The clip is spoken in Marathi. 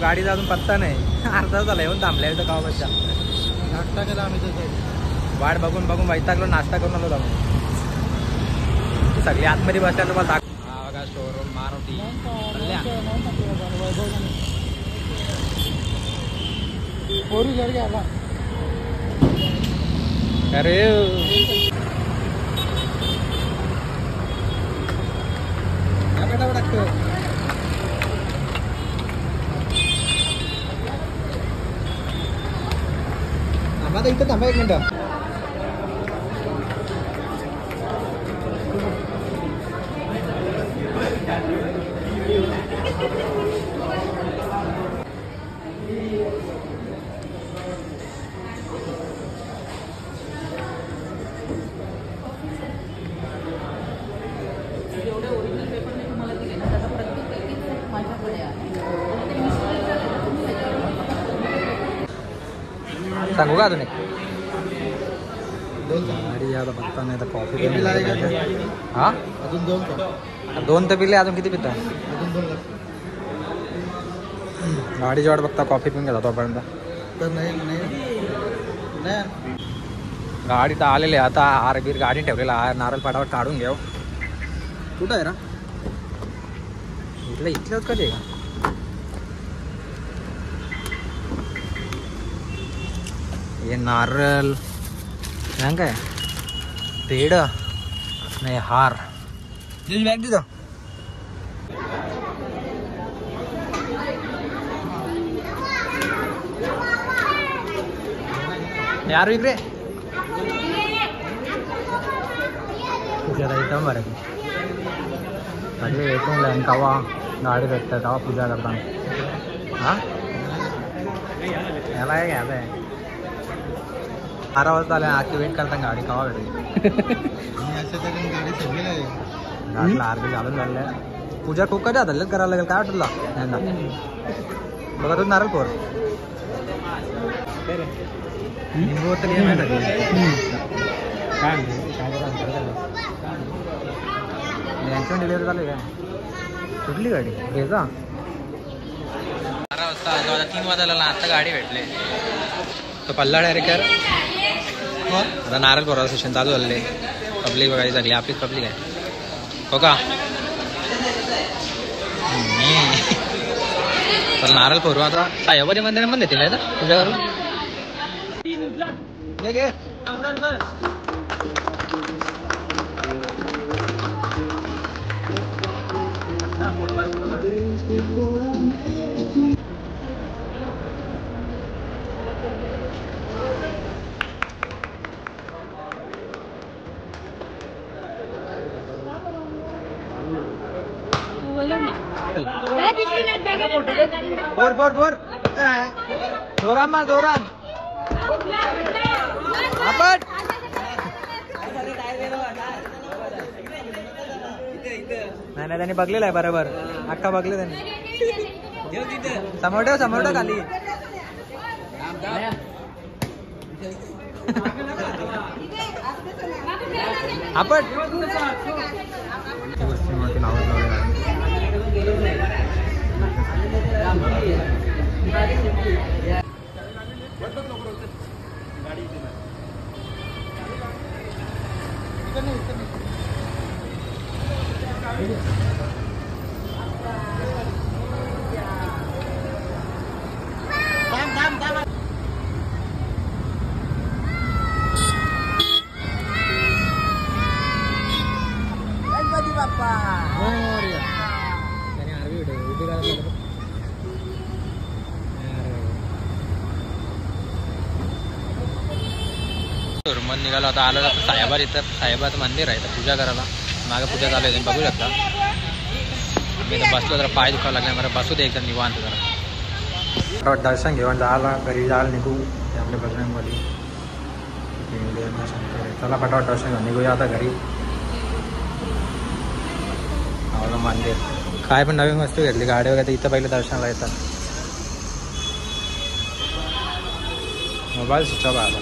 गाडीचा अजून पत्ता नाही. अर्धा झाला येऊन थांबल्या इथं गाव बसच्या. नाश्ता केला आम्ही तसं. वाट बघून बघून वैतागलो. नाश्ता करून आलो आम्ही. सगळी आतमध्ये बसल्या तुम्हाला हा बघा शोरूम मारुती. अरे टाकतो. थांबा इथं थांबा एक मिनिट. सांगू का अजून एक गाडी आता बघता नाही तर कॉफी हा अजून 2 तर पिले. अजून किती पिता अजून गाडी जेवढ बघता कॉफी पिऊन घेता तोपर्यंत. तर नाही गाडी तर आलेली आहे. आता आरबीर गाडी ठेवलेला आहे. नारळ पाटावर काढून घ्याव. कुठं आहे ना इथल्याच कधी आहे का हे नारळ काय पेड नाही हार बॅग तिथं. यार इकडे इथं बरं सगळे येतो लॅन कावा गाडी भेटतात तेव्हा पूजा करताना. हा याला घ्यायला आहे 12 वाजता आले. आखी वेट करता गाडी कावा भेटली. गाडी सगळी आहे. गाडीला आरबी घालून झालं. पूजा खूप कधी आता करायला लागेल काय वाटलं यंदा. बघा तू नारळ पोर यांच्या डिलिव्हरी झाली काय कुठली गाडी घ्यायचा. 12 वाजता 3 वाजायला आता गाडी भेटले. तो पल्ला डायरेक्ट कर. आता नारळ पोरा सेशन चालू झाले. पब्लिक बघायची झाली. आपलीच पब्लिक आहे हो का. तर नारळ पोरू आता साहेबारी मंदिरामध्ये देतील ना पूजा करून. बोर जोरान जोरान आपण नाही त्यांनी बघलेलं आहे बरोबर. अख्खा बघले त्यांनी. समोर ठेव खाली. आपण गणपती बाप्पा मन निघालो. आता आलं तर साहेबार इथं साहेबाचं मंदिर आहे तर पूजा करायला. मागे पूजा चालू आहे बघू शकता. मी तर बसलो जरा पाय दुखावं लागला. मला बसू दे एकदम निवांत जरा. दर्शन घेऊन जायला घरी जायला निघू आपल्या बजरंगबली. चला फटाफट दर्शन घेऊन निघूया आता घरी. आवलं मंदिर काय पण नवीन वस्तू घेतली गाडी वगैरे इथं पहिले दर्शनाला येतात. मोबाईल स्विच ऑफ आला.